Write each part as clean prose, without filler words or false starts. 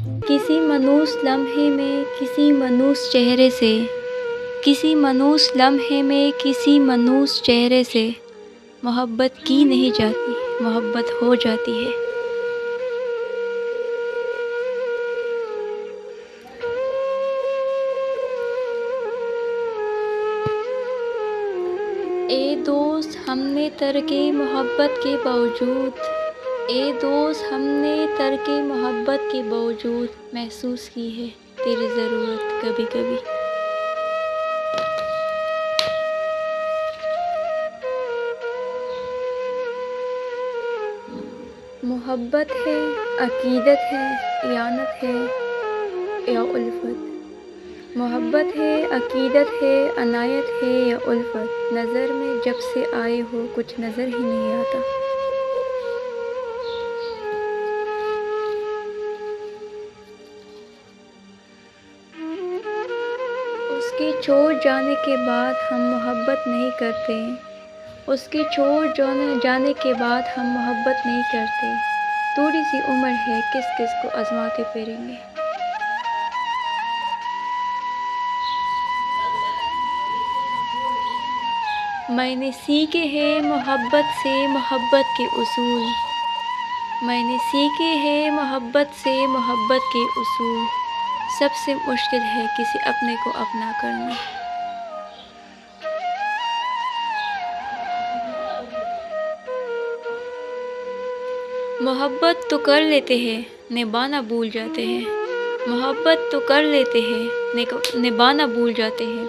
کسی منحوس لمحے میں کسی منحوس چہرے سے، کسی منحوس لمحے میں کسی منحوس چہرے سے محبت کی نہیں جاتی، محبت ہو جاتی ہے۔ اے دوست ہم نے ترک محبت کے باوجود، اے دوست ہم نے ترک محبت کے باوجود محسوس کی ہے تیری ضرورت کبھی کبھی۔ محبت ہے، عقیدت ہے، اعانت ہے یا الفت؟ محبت ہے، عقیدت ہے، عنایت ہے یا الفت؟ نظر میں جب سے آئے ہو کچھ نظر ہی نہیں آتا۔ اس کے چھوڑ جانے کے بعد ہم محبت نہیں کرتے، اس کے چھوڑ جانے کے بعد ہم محبت نہیں کرتے۔ تھوڑی سی عمر ہے، کس کس کو آزماتے پھریں گے۔ میں نے سیکھے ہیں محبت سے محبت کے اصول، میں نے سیکھے ہیں محبت سے محبت کے اصول۔ سب سے مشکل ہے کسی اپنے کو اپنا کرنا۔ محبت تو کر لیتے ہیں، نبھانا بھول جاتے ہیں، محبت تو کر لیتے ہیں، نبھانا بھول جاتے ہیں،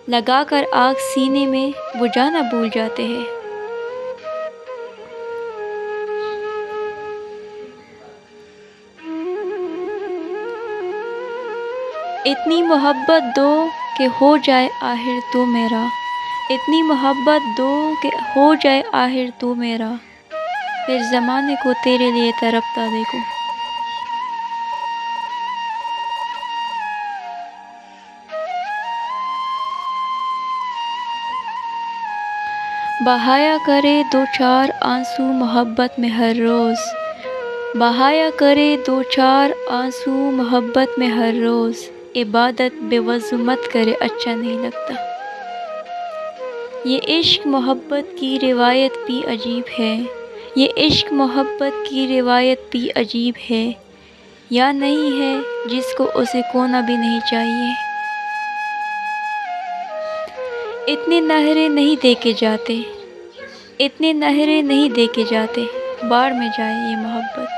لگا کر آگ سینے میں بجھانا بھول جاتے ہیں۔ اتنی محبت دو کہ ہو جائے آخر تو میرا، اتنی محبت دو کہ ہو جائے آخر تو میرا، پھر زمانے کو تیرے لیے تڑپتا دیکھوں۔ بہایا کرے دو چار آنسو محبت میں ہر روز، بہایا کرے دو چار آنسو محبت میں ہر روز، عبادت بے وضو مت کرے اچھا نہیں لگتا۔ یہ عشق محبت کی روایت بھی عجیب ہے، یہ عشق محبت کی روایت بھی عجیب ہے، یا نہیں ہے جس کو اسے کھونا بھی نہیں چاہیے۔ اتنے نہرے نہیں دیکھے جاتے، اتنے نہرے نہیں دیکھے جاتے، باڑ میں جائے یہ محبت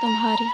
تمہاری۔